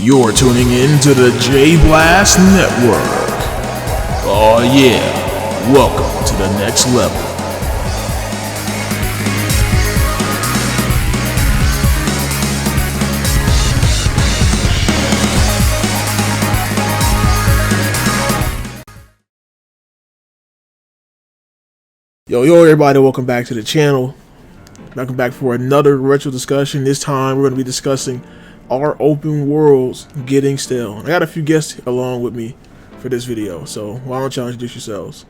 You're tuning in to the J Blast Network. Oh yeah, welcome to the next level. Yo, everybody, welcome back to the channel. Welcome back for another retro discussion. This time we're going to be discussing our open worlds getting stale. I got a few guests along with me for this video, so why don't y'all introduce yourselves?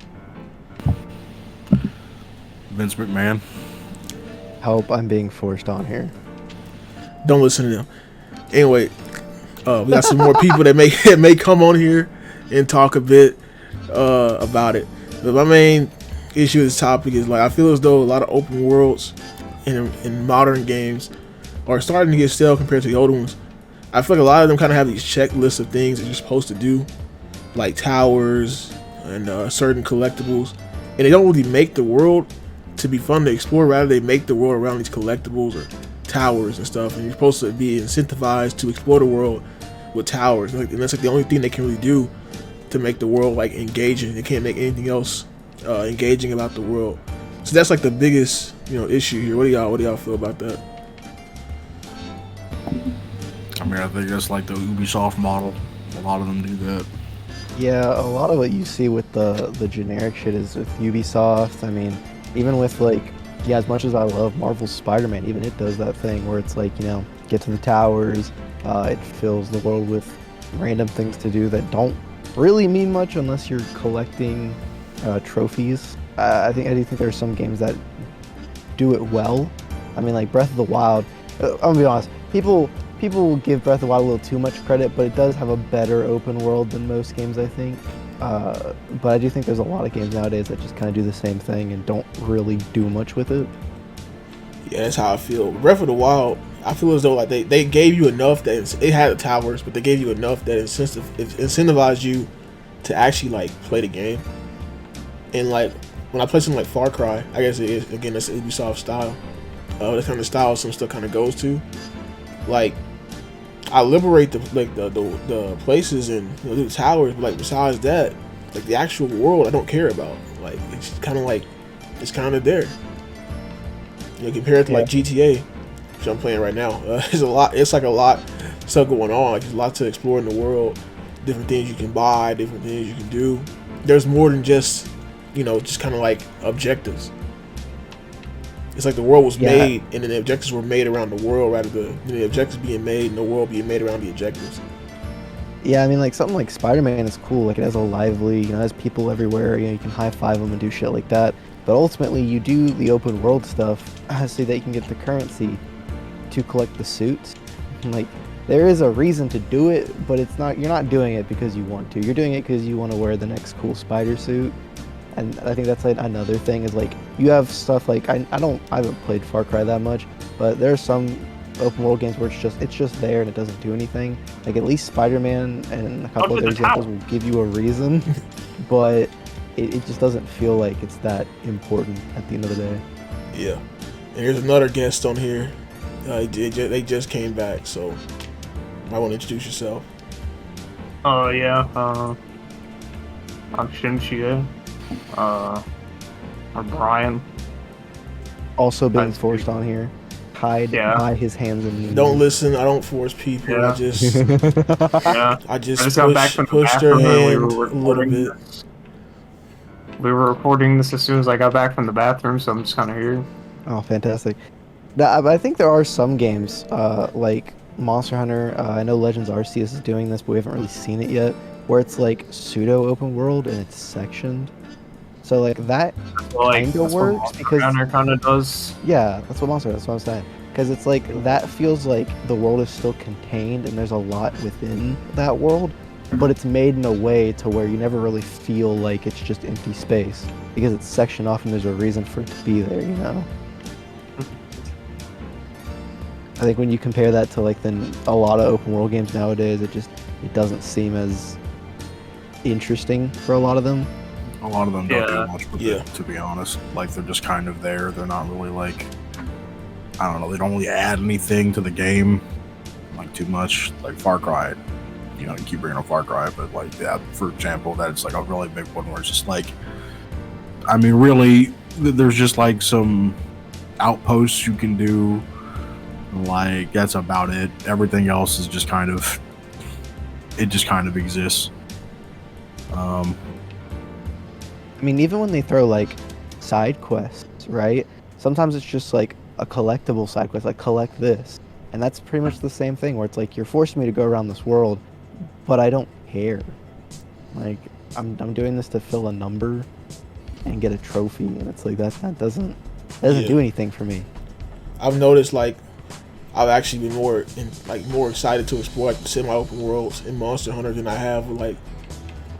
Vince McMahon. Help, I'm being forced on here. Don't listen to them. Anyway, we got some more people that may come on here and talk a bit about it. But my main issue with this topic is, like, I feel as though a lot of open worlds in modern games are starting to get stale compared to the older ones. I feel like a lot of them kind of have these checklists of things that you're supposed to do, like towers and certain collectibles, and they don't really make the world to be fun to explore. Rather, they make the world around these collectibles or towers and stuff, and you're supposed to be incentivized to explore the world with towers, and that's like the only thing they can really do to make the world like engaging. They can't make anything else engaging about the world. So that's like the biggest issue here. What do y'all feel about that? I mean, I think that's like the Ubisoft model. A lot of them do that. Yeah, a lot of what you see with the generic shit is with Ubisoft. I mean, even with as much as I love Marvel's Spider-Man, even it does that thing where it's like, get to the towers, it fills the world with random things to do that don't really mean much unless you're collecting trophies. I do think there are some games that do it well. I mean, like Breath of the Wild, I'm gonna be honest, people give Breath of the Wild a little too much credit, but it does have a better open world than most games, I think. But I do think there's a lot of games nowadays that just kind of do the same thing and don't really do much with it. Yeah, that's how I feel. Breath of the Wild, I feel as though like they gave you enough that it had the towers, but they gave you enough that it incentivized you to actually like play the game. And like when I play something like Far Cry, I guess it is, again, that's Ubisoft style. That kind of style some stuff kind of goes to. Like, I liberate the places and the towers, but like besides that, like the actual world, I don't care about. Like it's kind of there. Compared to like GTA, which I'm playing right now, it's a lot. It's like a lot stuff going on. Like there's a lot to explore in the world. Different things you can buy, different things you can do. There's more than just just kind of like objectives. It's like the world was made, and then the objectives were made around the world, rather than the objectives being made and the world being made around the objectives. Yeah, I mean, like something like Spider-Man is cool. Like it has a lively, it has people everywhere. You can high five them and do shit like that. But ultimately, you do the open world stuff so that you can get the currency to collect the suits. Like there is a reason to do it, but it's not. You're not doing it because you want to. You're doing it because you want to wear the next cool spider suit. And I think that's like another thing is like you have stuff like I haven't played Far Cry that much, but there's some open world games where it's just there and it doesn't do anything. Like at least Spider-Man and a couple other examples will give you a reason, but it just doesn't feel like it's that important at the end of the day. Yeah, and here's another guest on here. They just came back, so I want to introduce yourself. I'm Shinchie. Or Brian. Also being forced on here. Hide by his hands and knees. Don't listen. I don't force people. Yeah. I just got back from pushed their hand a little bit. We were recording this as soon as I got back from the bathroom, so I'm just kind of here. Oh, fantastic. Now, I think there are some games, like Monster Hunter. I know Legends Arceus is doing this, but we haven't really seen it yet, where it's like pseudo open world and it's sectioned. So like that kind of works because Hunter kind of does. Yeah, that's what I'm saying. Because it's like that feels like the world is still contained and there's a lot within that world, but it's made in a way to where you never really feel like it's just empty space because it's sectioned off and there's a reason for it to be there. I think when you compare that to like a lot of open world games nowadays, it doesn't seem as interesting for a lot of them. A lot of them don't do much with it, to be honest. Like they're just kind of there. They're not really like, I don't know, they don't really add anything to the game. Like too much. Like Far Cry, you know, you keep bringing up Far Cry, but like, yeah, for example, that's like a really big one where it's just like, I mean, really, there's just like some outposts you can do. Like, that's about it. Everything else is just kind of, it just kind of exists. I mean, even when they throw like side quests, right? Sometimes it's just like a collectible side quest, like collect this. And that's pretty much the same thing where it's like you're forcing me to go around this world, but I don't care. Like I'm doing this to fill a number and get a trophy, and it's like that doesn't do anything for me. I've noticed like I've actually been more excited to explore like semi-open worlds in Monster Hunter than I have with like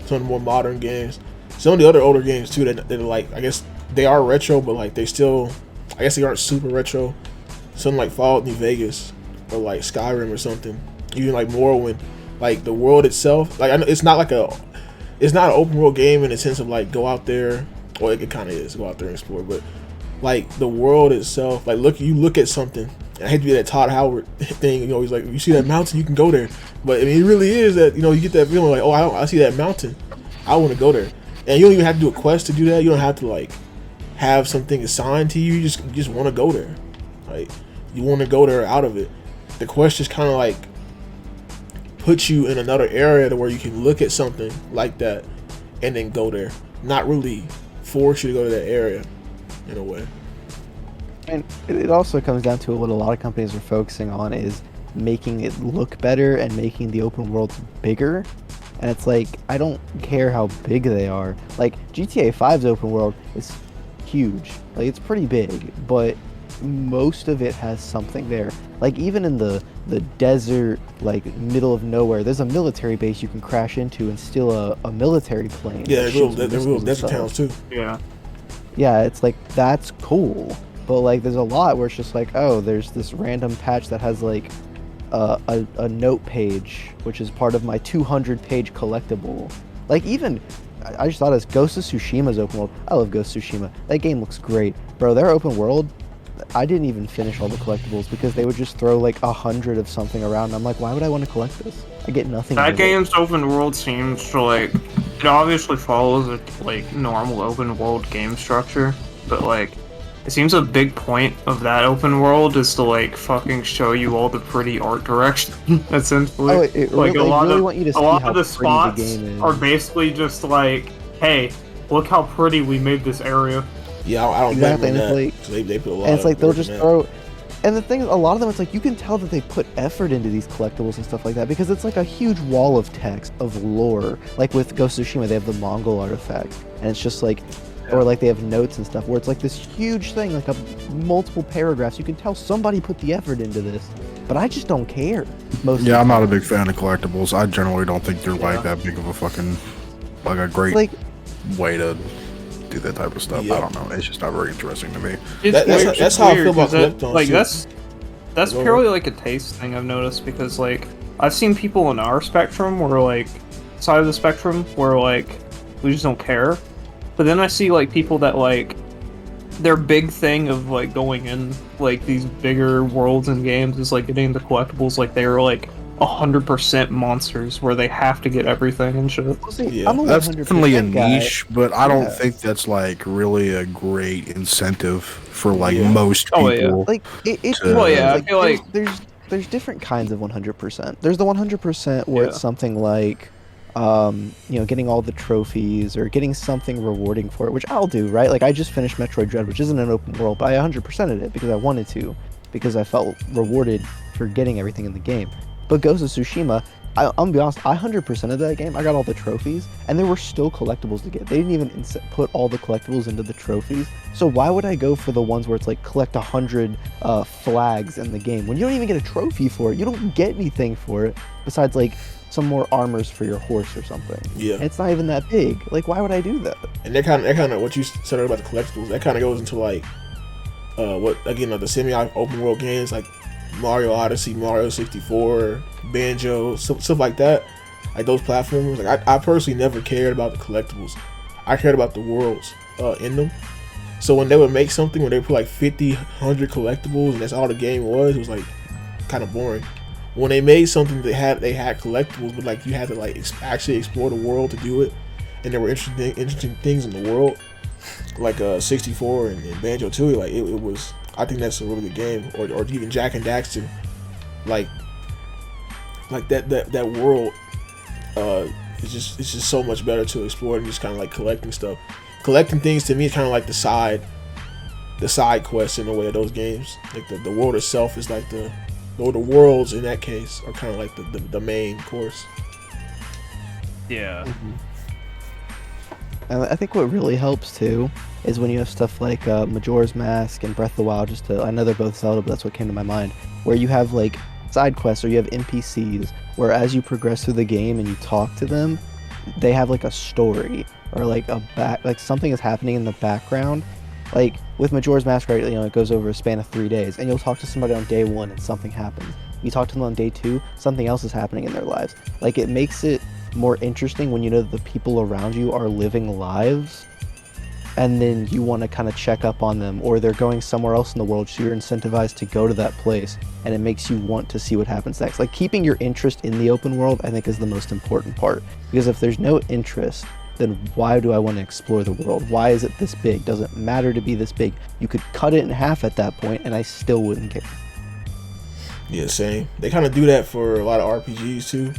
some of the more modern games. Some of the other older games too that are like, I guess they are retro, but like they still, I guess they aren't super retro. Something like Fallout New Vegas or like Skyrim or something. Even like Morrowind, like the world itself, like I know it's not an open world game in the sense of like go out there, or it kind of is go out there and explore, but like the world itself, like you look at something. I hate to be that Todd Howard thing, you know, he's like, you see that mountain, you can go there. But I mean, it really is that, you know, you get that feeling like, oh, I see that mountain, I want to go there. And you don't even have to do a quest to do that. You don't have to like have something assigned to you. You just want to go there. Like you want to go there out of it. The quest just kind of like puts you in another area to where you can look at something like that and then go there. Not really force you to go to that area in a way. And it also comes down to what a lot of companies are focusing on is making it look better and making the open worlds bigger. And it's like, I don't care how big they are. Like, GTA 5's open world is huge. Like, it's pretty big, but most of it has something there. Like, even in the desert, like, middle of nowhere, there's a military base you can crash into and steal a military plane. Yeah, they're little desert towns, too. Yeah. Yeah, it's like, that's cool. But like, there's a lot where it's just like, oh, there's this random patch that has like a note page, which is part of my 200-page collectible. Like even, I just thought as Ghost of Tsushima's open world. I love Ghost of Tsushima. That game looks great, bro. Their open world, I didn't even finish all the collectibles because they would just throw like 100 of something around. And I'm like, why would I want to collect this? I get nothing. That game's open world seems to like, it obviously follows a like normal open world game structure, but like, it seems a big point of that open world is to like fucking show you all the pretty art direction. Essentially, Oh, like really, a lot really of want you to see a lot how of the pretty the spots game is. are basically just like, hey, look how pretty we made this area. Yeah, I don't Exactly, blame and them it's that. So they put a lot And it's like of they'll work just in that. throw. And the thing is, a lot of them, it's like you can tell that they put effort into these collectibles and stuff like that because it's like a huge wall of text, of lore. Like with Ghost of Tsushima, they have the Mongol artifact, and it's just like, or like they have notes and stuff where it's like this huge thing, like multiple paragraphs. You can tell somebody put the effort into this, but I just don't care. Yeah, I'm not a big fan of collectibles. I generally don't think they're like that big of a fucking, like a great Like, way to do that type of stuff. Yeah. I don't know. It's just not very interesting to me. That's how I feel about collectibles, like too. that's purely like a taste thing I've noticed because like I've seen people in our spectrum where like side of the spectrum where like we just don't care, but then I see like people that like their big thing of like going in like these bigger worlds and games is like getting the collectibles, like they're like 100% monsters where they have to get everything and shit. see, Yeah. I'm a That's 100% definitely a guy. niche, but I don't Yeah. think that's like really a great incentive for like Yeah. most Oh, people. yeah. Like it to- Well, yeah, I feel there's different kinds of 100%. There's the 100% where Yeah. it's something like getting all the trophies or getting something rewarding for it, which I'll do, right? Like I just finished Metroid Dread, which isn't an open world, but I 100%ed it because I wanted to, because I felt rewarded for getting everything in the game. But Ghost of Tsushima, I'm gonna be honest, I 100% of that game. I got all the trophies, and there were still collectibles to get. They didn't even put all the collectibles into the trophies. So why would I go for the ones where it's like collect 100 flags in the game when you don't even get a trophy for it? You don't get anything for it besides like some more armors for your horse or something. Yeah. And it's not even that big. Like, why would I do that? And that kind of what you said about the collectibles. That kind of goes into like the semi-open world games like Mario Odyssey, Mario 64, Banjo, stuff like that. Like those platformers. Like I personally never cared about the collectibles. I cared about the worlds in them. So when they would make something where they put like 50, 100 collectibles and that's all the game was, it was like kind of boring. when they made something that they had collectibles, but like you had to like actually explore the world to do it, and there were interesting things in the world, like 64 and Banjo Tooie. Like it was. I think that's a really good game, or even Jack and Daxter, like that world. It's just so much better to explore than just kind of like collecting stuff. Collecting things to me is kind of like the side quests in a way of those games. Like the world itself is like the worlds in that case are kind of like the main course. Yeah. Mm-hmm. And I think what really helps too is when you have stuff like Majora's Mask and Breath of the Wild. I know they're both Zelda, but that's what came to my mind. Where you have like side quests or you have NPCs where as you progress through the game and you talk to them, they have like a story or like something is happening in the background. Like with Majora's Mask, right, it goes over a span of 3 days, and you'll talk to somebody on day 1 and something happens. You talk to them on day 2, something else is happening in their lives. Like it makes it more interesting when you know that the people around you are living lives, and then you want to kind of check up on them, or they're going somewhere else in the world, so you're incentivized to go to that place, and it makes you want to see what happens next. Like keeping your interest in the open world, I think, is the most important part, because if there's no interest, then why do I want to explore the world? Why is it this big? Does it matter to be this big? You could cut it in half at that point, and I still wouldn't care. Yeah, same. They kind of do that for a lot of RPGs too.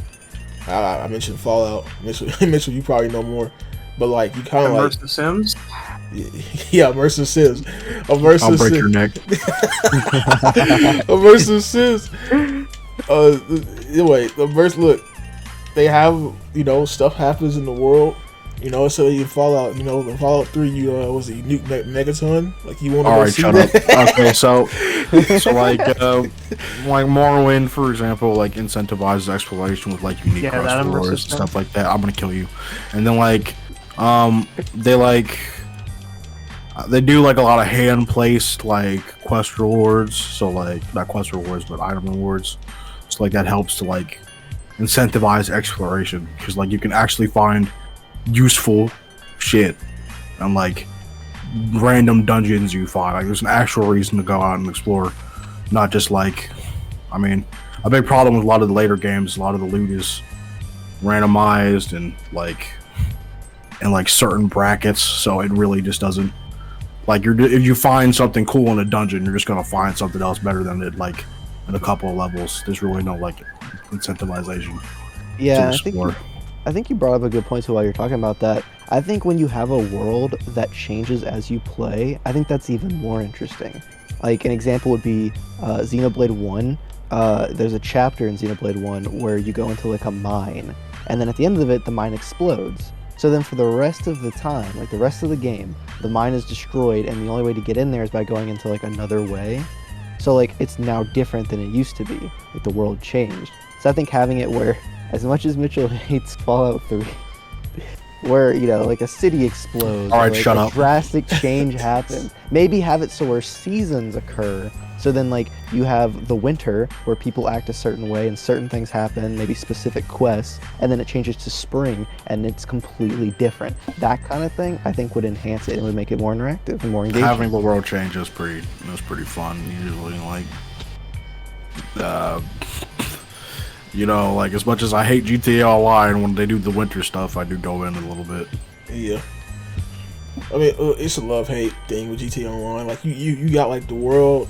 I mentioned Fallout. Mitchell, you probably know more, but like you kind of like Immersive Sims. Yeah, immersive Sims. I'll break your neck. Immersive Sims. Anyway, look, they have stuff happens in the world. So you Fallout. In Fallout 3, you nuke Megaton. Like you want to All right, see shut that? up. Okay, so like Morrowind, for example, like incentivizes exploration with like unique quest rewards and stuff like that. I'm gonna kill you, and then they do like a lot of hand placed like quest rewards. So like not quest rewards, but item rewards. So like that helps to like incentivize exploration because like you can actually find useful shit and like random dungeons you find. Like there's an actual reason to go out and explore, not just like, I mean, a big problem with a lot of the later games, a lot of the loot is randomized and like certain brackets, so it really just doesn't like if you find something cool in a dungeon, you're just gonna find something else better than it like in a couple of levels. There's really no like incentivization. Yeah, I think you brought up a good point. So while you're talking about that, I think when you have a world that changes as you play, I think that's even more interesting. Like an example would be Xenoblade 1. There's a chapter in Xenoblade 1 where you go into like a mine, and then at the end of it, the mine explodes. So then for the rest of the time, like the rest of the game, the mine is destroyed, and the only way to get in there is by going into like another way. So like it's now different than it used to be. Like the world changed. So I think having it where, as much as Mitchell hates Fallout 3, where like a city explodes, all right, or, like, shut a up. drastic change happens. Maybe have it so where seasons occur. So then like you have the winter where people act a certain way and certain things happen, maybe specific quests, and then it changes to spring and it's completely different. That kind of thing I think would enhance it and would make it more interactive and more engaging. Having the world change was pretty fun. Usually like like as much as I hate GTA Online, when they do the winter stuff, I do go in a little bit. Yeah. I mean, it's a love-hate thing with GTA Online. Like you got like the world,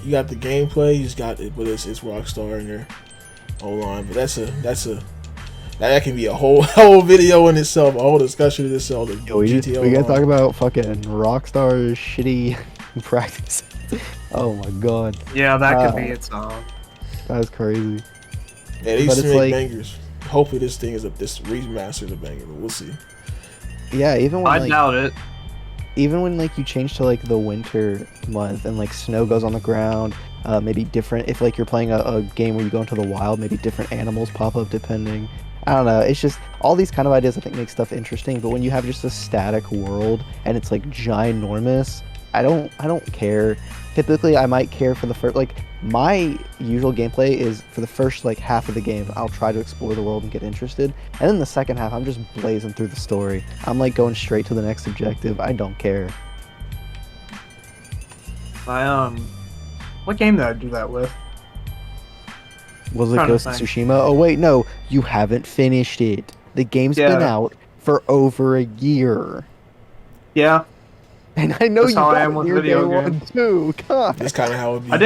you got the gameplay, you just got it, but it's Rockstar in there online. But that can be a whole video in itself, a whole discussion in itself. We gotta talk about fucking Rockstar's shitty practice. Oh my god. Yeah, that could be its That's crazy. Yeah, they used to make bangers. Hopefully this remaster is a banger, but we'll see. Yeah, even when I doubt it. Even when like you change to like the winter month and like snow goes on the ground, maybe different. If like you're playing a game where you go into the wild, maybe different animals pop up depending. I don't know. It's just all these kind of ideas I think make stuff interesting. But when you have just a static world and it's like ginormous, I don't care. Typically, I might care for the first, like, my usual gameplay is for the first, like, half of the game, I'll try to explore the world and get interested. And then the second half, I'm just blazing through the story. I'm, like, going straight to the next objective. I don't care. What game did I do that with? Was it Trying to Ghost of think. Tsushima? Oh wait, no, you haven't finished it. The game's been Yeah. out for over a year. Yeah, And I know that's you how I got am it with near day video one games. too. God. That's kind of how it be. I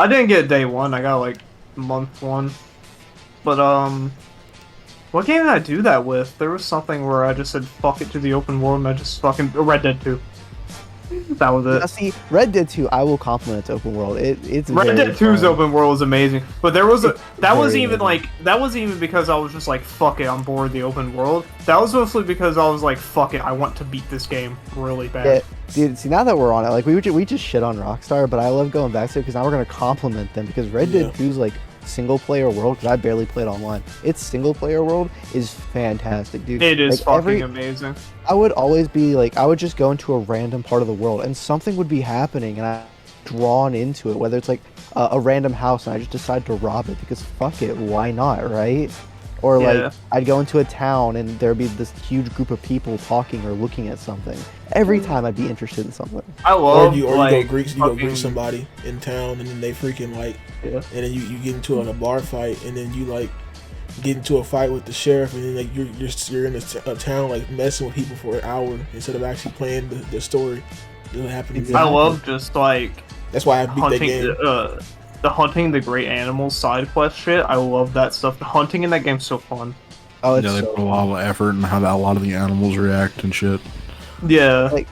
didn't get day one. I got like month one. But what game did I do that with? There was something where I just said fuck it to the open world and I just fucking Red Dead 2. That was Now it. see, Red Dead 2, I will compliment its open world. It's Red very Dead 2's fun. open world is amazing, but there was a It's that wasn't very even amazing. like that wasn't even because I was just like fuck it, I'm bored of the open world. That was mostly because I was like fuck it, I want to beat this game really bad. Yeah, dude. See, now that we're on it, like we just shit on Rockstar, but I love going back to it because now we're gonna compliment them because Red Yeah. Dead 2's like single player world. Because I barely played online. Its single player world is fantastic, dude. It is Like, fucking amazing. I would always be like, I would just go into a random part of the world and something would be happening, and I drawn into it. Whether it's like a random house and I just decide to rob it because fuck it, why not, right? Or Yeah. like I'd go into a town and there'd be this huge group of people talking or looking at something. Every time I'd be interested in something. I Or love you like go greet fucking- somebody in town, and then they freaking like, Yeah. and then you get into like a bar fight, and then you like get into a fight with the sheriff, and then like you're in a town like messing with people for an hour instead of actually playing the story. It'll happen. Exactly. I love just like That's why I beat that hunting game. the hunting the great animals side quest shit. I love that stuff. The hunting in that game's so fun. Oh, it's Yeah, they so put a lot of effort in how a lot of the animals react and shit. Yeah. Like,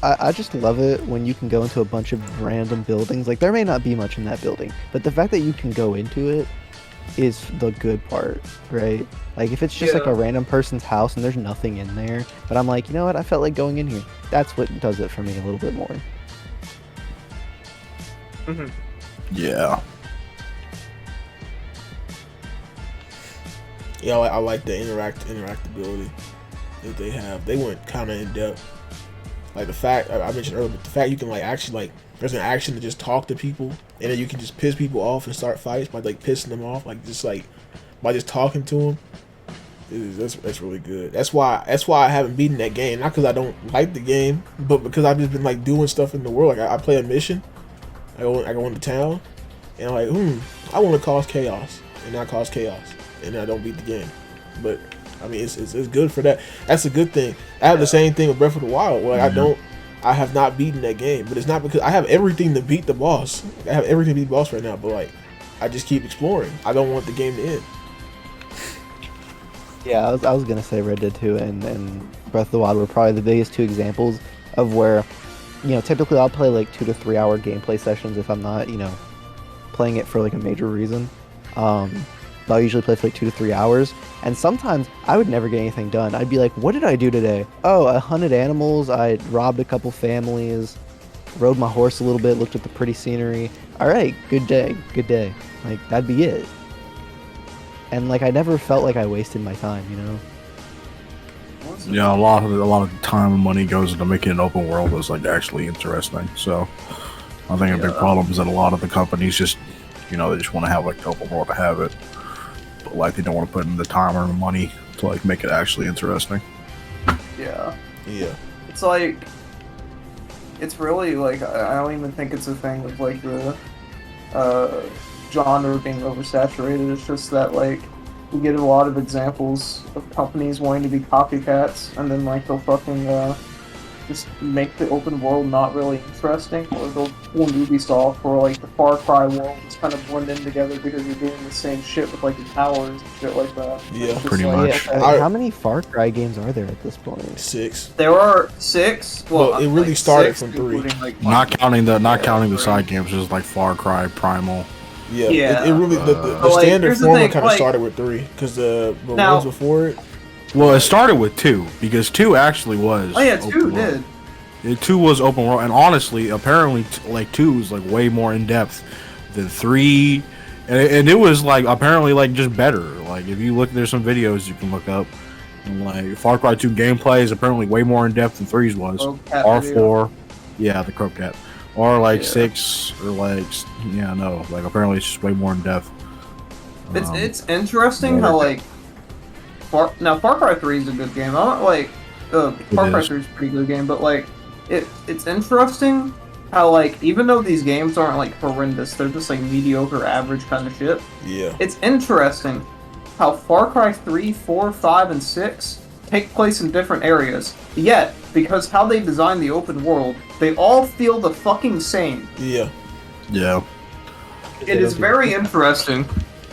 I just love it when you can go into a bunch of random buildings. Like, there may not be much in that building, but the fact that you can go into it is the good part, right? Like, if it's just like Yeah. a random person's house and there's nothing in there, but I'm like, you know what, I felt like going in here. That's what does it for me a little bit more. Mhm. Yeah. Yeah, I like the interactability that they have. They went kind of in depth. Like the fact I mentioned earlier, but the fact you can like actually like there's an action to just talk to people, and then you can just piss people off and start fights by like pissing them off, like just like by just talking to them. That's really good. That's why I haven't beaten that game. Not because I don't like the game, but because I've just been like doing stuff in the world. Like I play a mission, I go into town, and I'm like, I want to cause chaos, and not cause chaos, and I don't beat the game. But I mean, it's good for that. That's a good thing. I have the same thing with Breath of the Wild. Where I have not beaten that game, but it's not because I have everything to beat the boss. I have everything to beat the boss right now, but like I just keep exploring. I don't want the game to end. Yeah, I was gonna say Red Dead 2 and Breath of the Wild were probably the biggest two examples of where, you know, typically I'll play like 2 to 3 hour gameplay sessions if I'm not, you know, playing it for like a major reason. I'll usually play for like 2 to 3 hours, and sometimes I would never get anything done. I'd be like, what did I do today? Oh, I hunted animals, I robbed a couple families, rode my horse a little bit, looked at the pretty scenery. All right, good day. Like, that'd be it. And like I never felt like I wasted my time, you know. Yeah, a lot of time and money goes into making an open world that's like actually interesting. So I think a big problem is that a lot of the companies just, you know, they just want to have like the open world to have it, but like they don't want to put in the time or the money to like make it actually interesting. Yeah. Yeah. It's like, it's really like, I don't even think it's a thing of like the genre being oversaturated. It's just that like we get a lot of examples of companies wanting to be copycats, and then like they'll fucking just make the open world not really interesting, or they'll pull Ubisoft or like the Far Cry world just kind of blend in together because you're doing the same shit with like the towers and shit like that. Yeah, It's just pretty like, much. okay. How many Far Cry games are there at this point? 6. There are 6. Well, it really like started 6, from 3. including, like, Not counting the 3. side games, just like Far Cry, Primal. Yeah, Yeah. It really the But, like, standard here's the formula thing, kind of like- started with 3 because the Now- ones before it. Well, it started with 2 because 2 actually was. Oh yeah, open 2 world. did. Yeah, 2 was open world, and honestly, apparently, like 2 is like way more in depth than 3, and it was like apparently like just better. Like if you look, there's some videos you can look up, and like Far Cry 2 gameplay is apparently way more in depth than 3's was. Oh, cat R4, yeah, the Crow Cat, or like Yeah. 6, or like no, like apparently it's just way more in depth. It's interesting how like Far Cry 3 is a good game. I'm not like Far Cry is. 3 is a pretty good game, but like it's interesting how like even though these games aren't like horrendous, they're just like mediocre, average kind of shit. Yeah. It's interesting how Far Cry 3, 4, 5, and 6 take place in different areas. Yet, because how they design the open world, they all feel the fucking same. Yeah. Yeah. It is very interesting.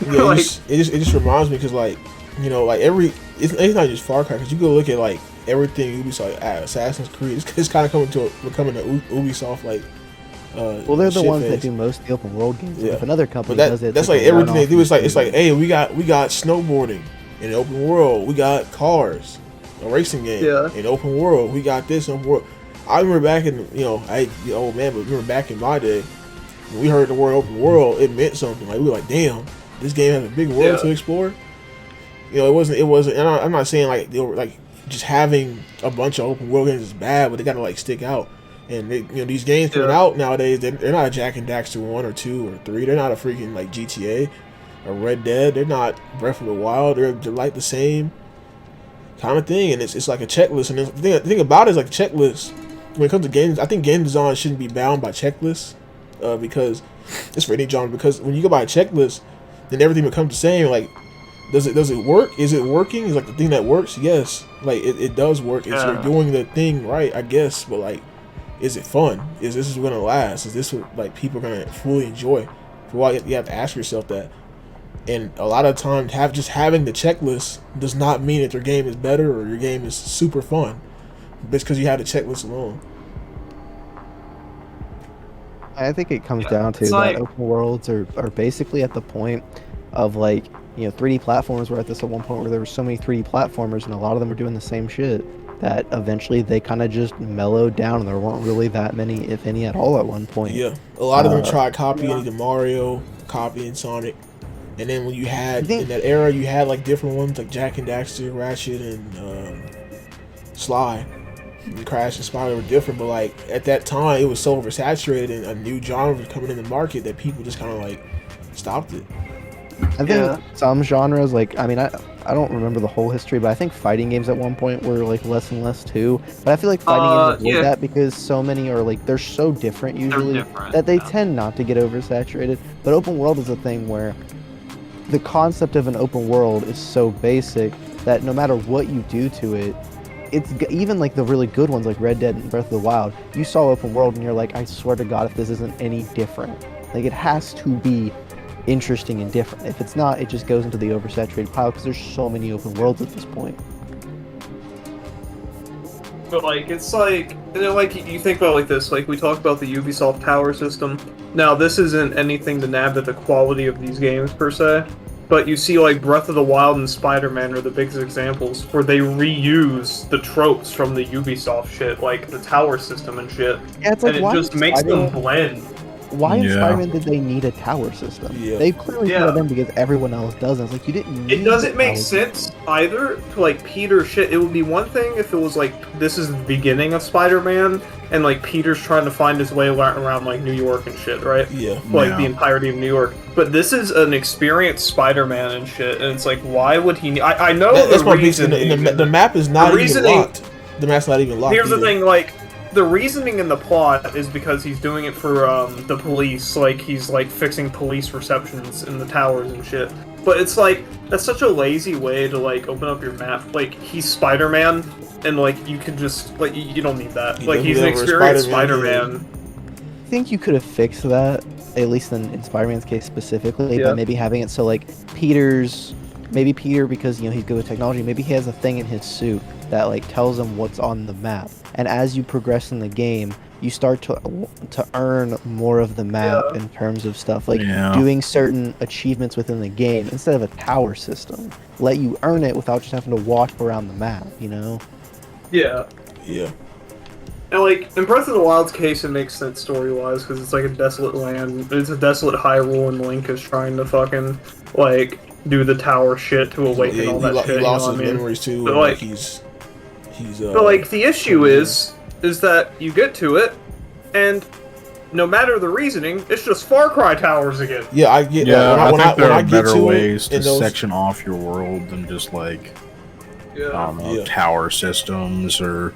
Yeah, Like- it just reminds me because like, you know, like it's not just Far Cry, because you go look at like everything Ubisoft, Assassin's Creed, it's kind of becoming a Ubisoft like. Well, they're the ones that shit-face. do most of the open world games. Yeah. If another company But does it, that's it's like a everything they one-off do. It's like, use. hey, we got snowboarding in the open world. We got cars, a racing game in open world. We got this in open world. I remember back in, you know, old man, but remember back in my day, when we heard the word open world, it meant something. Like we were like, damn, this game has a big world to explore. You know, it wasn't. And I'm not saying like they were like just having a bunch of open world games is bad, but they gotta like stick out. And they, you know, these games coming out nowadays, they're not a Jack and Daxter 1 or 2 or 3. They're not a freaking like GTA or Red Dead. They're not Breath of the Wild. They're like the same kind of thing, and it's like a checklist. And the thing about it is like a checklist. When it comes to games, I think game design shouldn't be bound by checklists, because it's for any genre. Because when you go by a checklist, then everything becomes the same. Like, does it work? Is it working? Is like the thing that works? Yes, like it does work. It's you're doing the thing right, I guess. But like, is it fun? Is this gonna last? Is this what like people are gonna fully enjoy? For a while, you have to ask yourself that. And a lot of times, having the checklist does not mean that your game is better or your game is super fun. It's because you have the checklist alone. I think it comes down to that open worlds are basically at the point of like, you know, 3D platformers were at this at one point where there were so many 3D platformers and a lot of them were doing the same shit that eventually they kind of just mellowed down and there weren't really that many, if any at all, at one point. Yeah, a lot of them tried copying either Mario, copying Sonic, and then when you had in that era, you had like different ones like Jack and Daxter, Ratchet, and Sly. And Crash and Spyro were different, but like at that time, it was so oversaturated and a new genre was coming in the market that people just kind of like stopped it. I think some genres, like, I mean, I don't remember the whole history, but I think fighting games at one point were like less and less too. But I feel like fighting games avoid that because so many are like, they're so different usually that they tend not to get oversaturated. But open world is a thing where the concept of an open world is so basic that no matter what you do to it, it's even like the really good ones like Red Dead and Breath of the Wild, you saw open world and you're like, I swear to God, if this isn't any different. Like, it has to be interesting and different. If it's not, it just goes into the oversaturated pile because there's so many open worlds at this point. But like, it's like, you know, like you think about it like this, like we talked about the Ubisoft tower system. Now, this isn't anything to nab at the quality of these games per se, but you see like Breath of the Wild and Spider-Man are the biggest examples where they reuse the tropes from the Ubisoft shit, like the tower system and shit, Yeah, it's like, and it just makes them blend. Why in Spider-Man did they need a tower system? They clearly put it in because everyone else doesn't. It's like, you didn't need It doesn't make sense either to like Peter shit. It would be one thing if it was like, this is the beginning of Spider-Man and like Peter's trying to find his way around like New York and shit, right? Yeah. Like the entirety of New York. But this is an experienced Spider-Man and shit, and it's like, why would he I know that's the reason. The map is not even locked. The map's not even locked. Here's the thing, like, the reasoning in the plot is because he's doing it for the police, like he's like fixing police receptions in the towers and shit. But it's like, that's such a lazy way to like open up your map. Like, he's Spider-Man, and like you can just like you don't need that. Like, he's an experienced Spider-Man. I think you could have fixed that, at least in Spider-Man's case specifically, by maybe having it so like maybe Peter, because you know he's good with technology, maybe he has a thing in his suit that like tells him what's on the map. And as you progress in the game, you start to earn more of the map in terms of stuff like doing certain achievements within the game instead of a tower system. Let you earn it without just having to walk around the map, you know? Yeah. Yeah. And like, in Breath of the Wild's case, it makes sense story-wise, because it's like a desolate land. It's a desolate Hyrule, and Link is trying to fucking, like, do the tower shit to awaken all that shit. He lost his memories memories too. But like, but like, the issue is that you get to it, and no matter the reasoning, it's just Far Cry towers again. Yeah, I get. Yeah, I think there are better ways to those... section off your world than just like, tower systems or.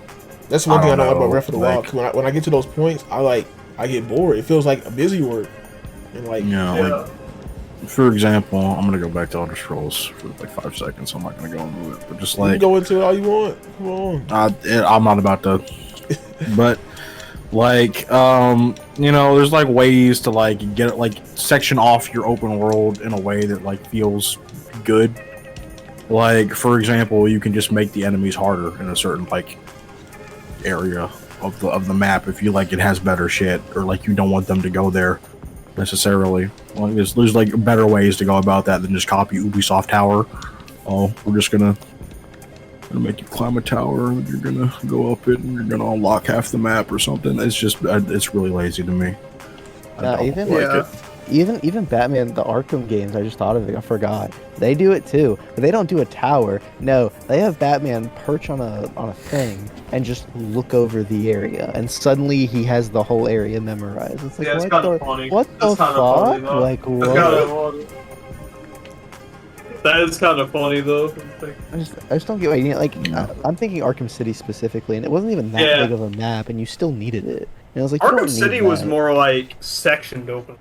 That's one thing I know about Breath of the Wild. When I get to those points, I like I get bored. It feels like a busy work, and like Like, for example, I'm gonna go back to Elder Scrolls for like 5 seconds. I'm not gonna go into it, but just you like can go into it all you want. Come on. I'm not about to, but like there's like ways to like get like section off your open world in a way that like feels good. Like, for example, you can just make the enemies harder in a certain like area of the map if you like it has better shit, or like you don't want them to go there necessarily. Like there's like better ways to go about that than just copy Ubisoft Tower. Oh, we're just gonna make you climb a tower, and you're gonna go up it, and you're gonna unlock half the map or something. It's just it's really lazy to me. I don't Even like it. even Batman, the Arkham games, I just thought of it. I forgot. They do it too, but they don't do a tower. No, they have Batman perch on a thing and just look over the area, and suddenly he has the whole area memorized. It's like, it's kind of funny. what the fuck? Like, what? That is kind of funny though. I just don't get why you need, like, I'm thinking Arkham City specifically, and it wasn't even that big of a map, and you still needed it. And I was like, you Arkham don't City need was that. more like sectioned open.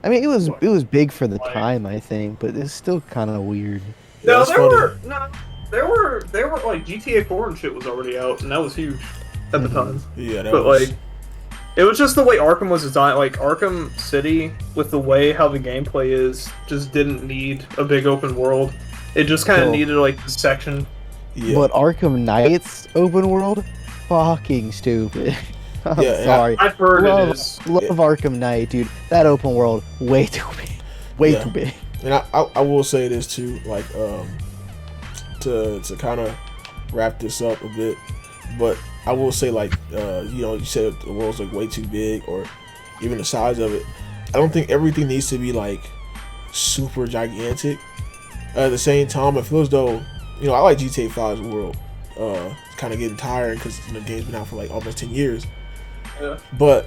I mean, it was big for the time, I think, but it's still kind of weird. No, that's there were like GTA 4 and shit was already out, and that was huge at the time. Yeah, that But was, like, it was just the way Arkham was designed. Like Arkham City, with the way how the gameplay is, just didn't need a big open world. It just kind of Cool. needed like the section. yeah. But Arkham Knight's open world, fucking stupid. I'm Yeah, sorry. I've heard love, it is. love Arkham Knight, dude. That open world, way too big. Way Yeah. too big. And I will say this too, like to kind of wrap this up a bit, but I will say, like, you said the world's like way too big, or even the size of it. I don't think everything needs to be like super gigantic. At the same time, I feel as though, I like GTA 5's world. It's kind of getting tired because the game's been out for like almost 10 years. Yeah. But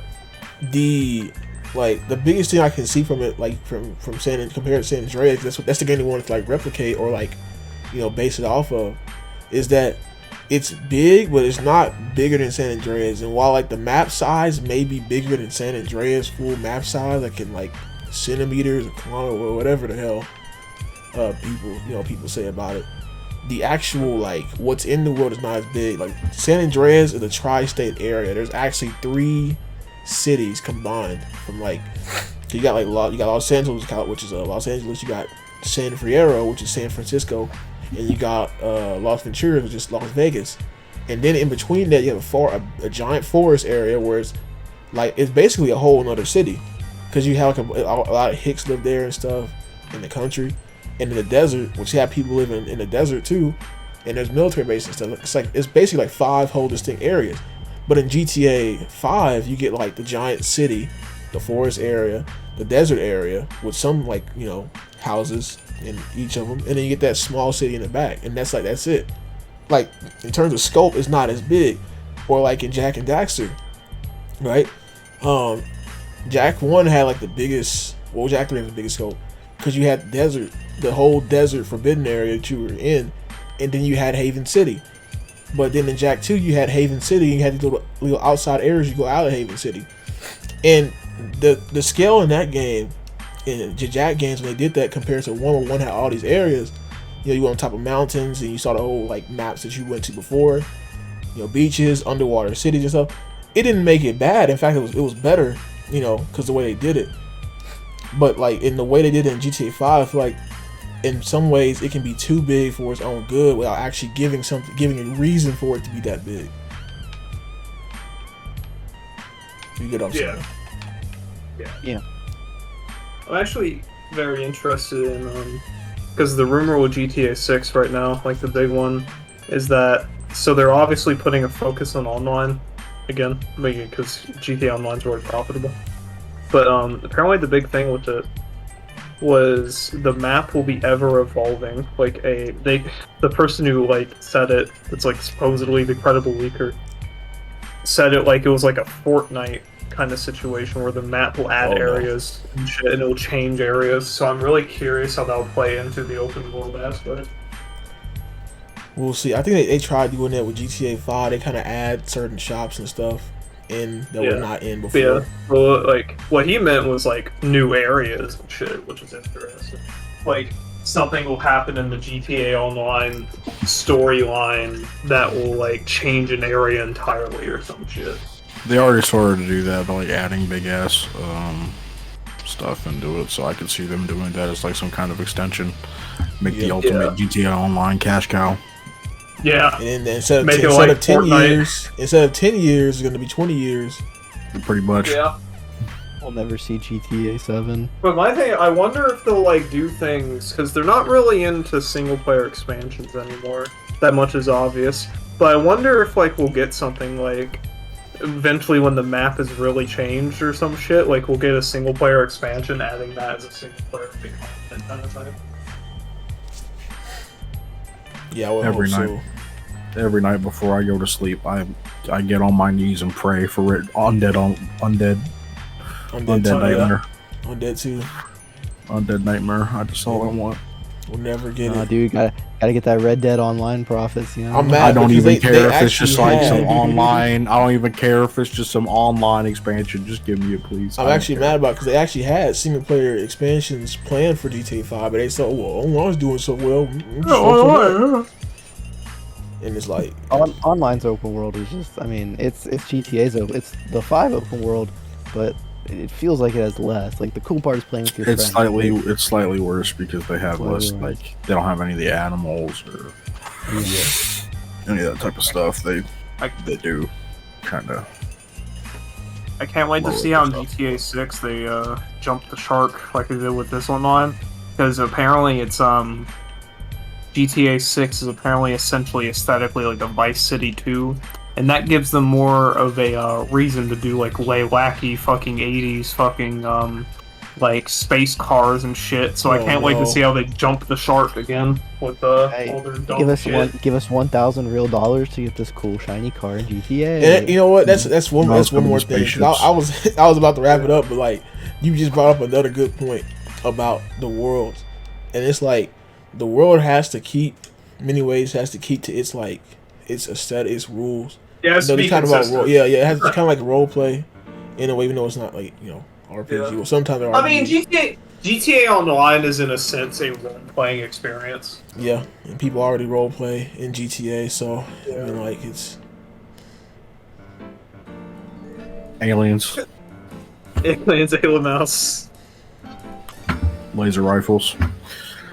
the biggest thing I can see from it, like from San compared to San Andreas, that's the game they wanted to like replicate or like base it off of, is that it's big, but it's not bigger than San Andreas. And while like the map size may be bigger than San Andreas full map size, like in like centimeters or kilometers or whatever the hell people say about it, the actual like what's in the world is not as big. Like San Andreas is a tri-state area. There's actually 3 cities combined from like, you got Los Angeles, which is Los Angeles. You got San Fierro, which is San Francisco, and you got Las Venturas, which is Las Vegas. And then in between that, you have a giant forest area where it's basically a whole another city, because you have like a lot of Hicks live there and stuff in the country, and in the desert, which you have people living in the desert too, and there's military bases and stuff. It's basically like 5 whole distinct areas. But in GTA 5, you get like the giant city, the forest area, the desert area with some like houses in each of them, and then you get that small city in the back, and that's it. Like in terms of scope, it's not as big. Or like in Jack and Daxter, right? Jack 1 had like the biggest. Well, Jack 3 has the biggest scope because you had the whole desert forbidden area that you were in, and then you had Haven City. But then in Jack 2, you had Haven City, and you had to go to outside areas. You go out of Haven City, and the scale in that game, in the Jack games, when they did that compared to 1, where 1 had all these areas, you went on top of mountains, and you saw the whole like maps that you went to before, beaches, underwater cities and stuff. It didn't make it bad. In fact, it was better, because the way they did it. But like in the way they did it in GTA 5, I feel like in some ways it can be too big for its own good without actually giving a reason for it to be that big. You get what I'm saying? Yeah. I'm actually very interested in because the rumor with GTA 6 right now, like the big one, is that so they're obviously putting a focus on online again, because GTA Online's really profitable. But apparently the big thing with it was the map will be ever evolving. Like the person who like said it, it's like supposedly the credible leaker, said it like it was like a Fortnite kind of situation where the map will add areas and shit, and it'll change areas. So I'm really curious how that'll play into the open world aspect. We'll see. I think they tried doing that with GTA 5. They kind of add certain shops and stuff in that Yeah. were not in before. Yeah, well, like, what he meant was, like, new areas and shit, which is interesting. Like, something will happen in the GTA Online storyline that will, like, change an area entirely or some shit. They already started to do that by like adding big ass stuff into it, so I could see them doing that as like some kind of extension. Make the ultimate GTA Online cash cow. Yeah. And then instead Make it of like 10 Fortnite. years, instead of 10 years, it's going to be 20 years. Pretty much. Yeah. We'll never see GTA 7. But my thing, I wonder if they'll, like, do things, because they're not really into single-player expansions anymore. That much is obvious. But I wonder if, like, we'll get something, like, eventually when the map is really changed or some shit, like, we'll get a single-player expansion, adding that as a single-player big content kind of thing. Yeah, I would Every hope night. Every night before I go to sleep, I get on my knees and pray for it. Undead Nightmare. Undead 2. Undead Nightmare. That's all I want. We'll never get it. Dude, gotta get that Red Dead Online profits, you know? I'm mad I don't because even care if it's actually just like some had- online. I don't even care if it's just some online expansion. Just give me it, please. I'm actually mad about it because they actually had single player expansions planned for GTA 5, but they said, well, Online's doing so well. And it's like, Online's open world is just, I mean, it's GTA's open. It's the 5 open world, but it feels like it has less. Like, the cool part is playing with your It's friends. slightly worse because they have less. Like they don't have any of the animals or any of that type of stuff. They do kind of. I can't wait to see how in GTA 6 they jump the shark like they did with this online, because apparently it's GTA 6 is apparently essentially aesthetically like a Vice City 2, and that gives them more of a reason to do like wacky fucking 80s fucking like space cars and shit. So I can't wait to see how they jump the shark again with all their dumb shit. Give us $1,000 real dollars to get this cool shiny car in GTA. and you know what? That's one more thing. I was about to wrap it up, but like you just brought up another good point about the world, and it's like the world has to keep to its like its aesthetic, its rules. Yeah, it's It has kind of like role play in a way, even though it's not like RPG. Yeah. Well, sometimes there are. I mean, GTA Online is in a sense a role-playing experience. Yeah, and people already role play in GTA, so I mean, like it's Aliens, Alien Mouse. laser rifles.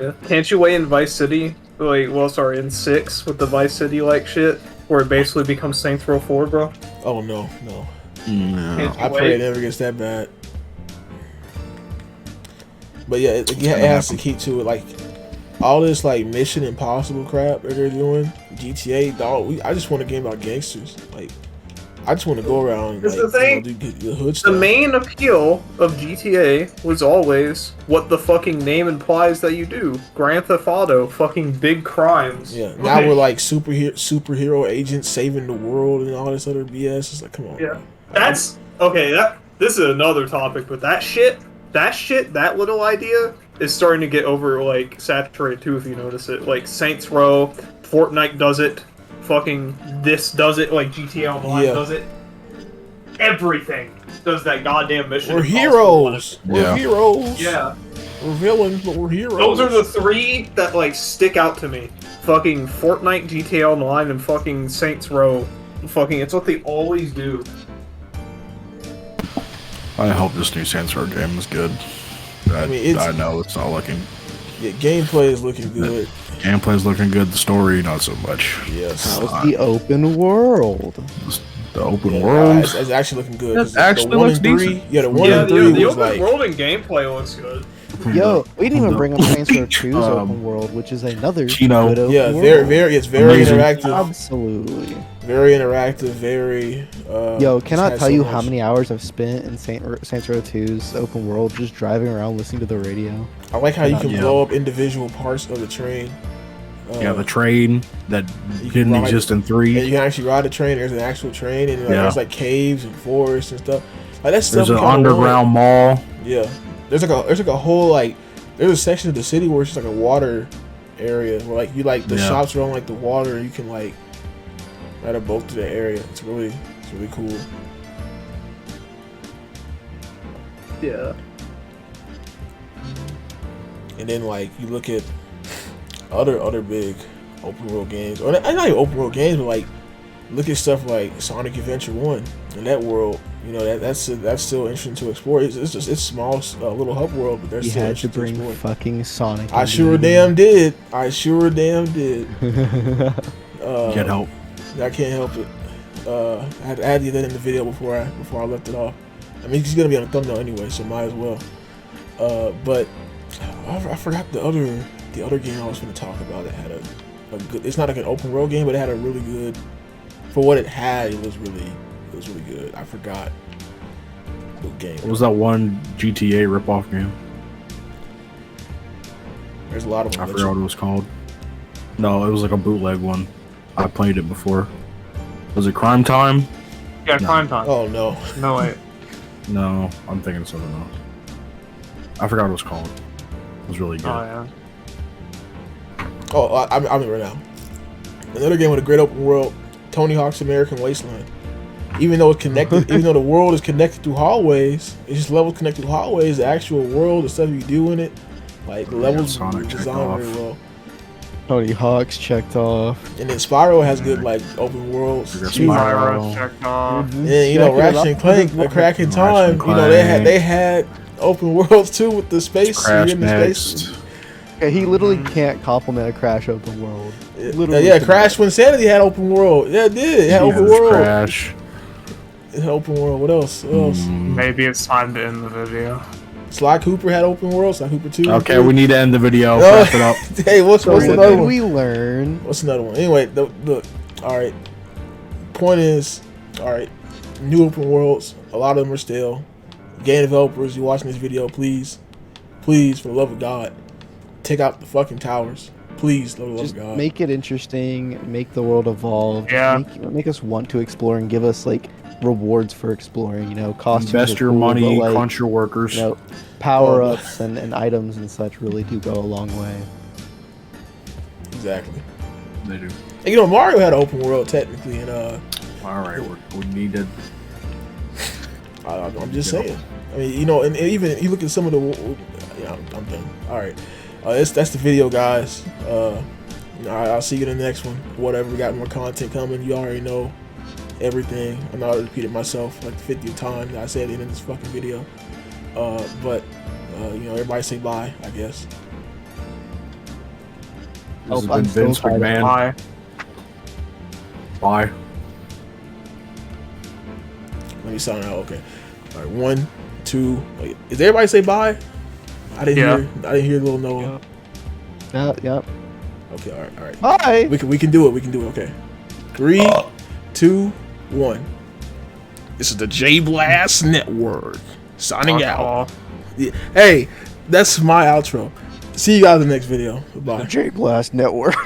Yeah. Can't you wait in Vice City? In 6 with the Vice City like shit, where it basically becomes Saints Row 4, bro. oh no. No. I pray it never gets that bad. But yeah, it has to keep to it. Like all this like Mission Impossible crap that they're doing, GTA, dog. I just want a game about gangsters. Like I just want to go around and like, do the hood stuff. The main appeal of GTA was always what the fucking name implies that you do. Grand Theft Auto, fucking big crimes. Yeah, now we're like superhero agents saving the world and all this other BS. It's like, come on. Yeah, that's okay. This is another topic, but that little idea is starting to get saturated too. If you notice it, like Saints Row, Fortnite does it. Fucking this does it, like GTA Online does it. Everything does that goddamn mission. We're heroes. Yeah. We're heroes. Yeah. We're villains, but we're heroes. Those are the 3 that like stick out to me. Fucking Fortnite, GTA Online, and fucking Saints Row. Fucking, it's what they always do. I hope this new Saints Row game is good. I know it's not looking. Yeah, gameplay is looking good. Gameplay's looking good. The story, not so much. Yes. How's the open world? The open world. It's actually looking good. It actually looks decent. Yeah, the 1 and 3 the was open like. world and gameplay looks good. Yo, we didn't even bring up Saints Row 2's open world, which is another Chino. good open Yeah, world. it's very Amazing. interactive. Absolutely. Very interactive. Very. Yo, cannot has tell so you much. how many hours I've spent in Saints Row 2's open world just driving around listening to the radio. I like how you can Yeah. blow up individual parts of the train. The train that you can didn't ride- exist in And 3. you can actually ride a train. There's an actual train, and there's like caves and forests and stuff. Like that's stuff. There's an we kinda underground mall. want. Yeah, there's like a whole there's a section of the city where it's just like a water area where the shops are on like the water. And you can like ride a boat to the area. It's really cool. Yeah. And then like you look at other big open world games, or not even open world games, but like look at stuff like Sonic Adventure 1 and that world. You know that's still interesting to explore. It's small, little hub world, but there's You still had to interesting bring explore. fucking Sonic. I into sure the damn did. I sure damn did. game. Can't help. I can't help it. I had to add that in the video before I left it off. I mean, he's gonna be on the thumbnail anyway, so might as well. But I forgot the other game I was gonna talk about that had a good. It's not like an open world game, but it had a really good. For what it had, it was really good. I forgot the game. What was that one GTA ripoff game? There's a lot of them. I forgot what it was called. No, it was like a bootleg one. I played it before. Was it Crime Time? Yeah, No. Crime Time. Oh no. No, wait. No, I'm thinking of something else. I forgot what it was called. It was really good. Oh, yeah. Oh, I'm right now. Another game with a great open world, Tony Hawk's American Wasteland. Even though it's connected, even though the world is connected through hallways, it's just levels connected through hallways. The actual world, the stuff you do in it, like the levels Sonic are checked designed very off. well. Tony Hawk's checked off. And then Spyro has good like open worlds. You got too. Spyro. Spyro checked off. And you know, Ratchet and Clank, the Crack in Time. Ratchet and You know, they had open worlds too with the space. You're Crash in the space. next. Okay, he literally can't compliment a Crash open world. Literally Yeah, cannot. Crash when Sanity had open world. Yeah, it did. It had open Jesus, world. Crash. It had open world. What else? What else? Maybe it's time to end the video. Sly Cooper had open world. Sly Cooper 2. Okay, we need to end the video. Oh. Wrap it up. Hey, what's So what another did one? we learn? What's another one? Anyway, look. All right. Point is, all right. New open worlds. A lot of them are still. Game developers, you watching this video, please, for the love of God, take out the fucking towers. Please, for the love Just of God. make it interesting, make the world evolve. Just Yeah. make us want to explore and give us like rewards for exploring. You know, costumes. Invest are your cool, money, but, like, crunch your workers. You know, power ups and items and such really do go a long way. Exactly. They do. And, you know, Mario had an open world technically, and All right, we need to. I'm just saying. I mean, you know, and even you look at some of the. Yeah, I'm done. All right, that's the video, guys. I'll see you in the next one. Whatever, we got more content coming. You already know everything. I'm not repeating myself like the 50th time that I said at the end of this fucking video. But you know, everybody say bye, I guess. This has I'm been so Vince tired. McMahon. Bye. Bye. Let me sign out. Okay. All right. 1, 2. Wait, did everybody say bye? I didn't hear little Noah. Yep. Okay. All right. Bye. We can do it. Okay. 3, 2, 1. This is the J Blast Network signing Fuck out. off. Yeah. Hey, that's my outro. See you guys in the next video. Bye. J Blast Network.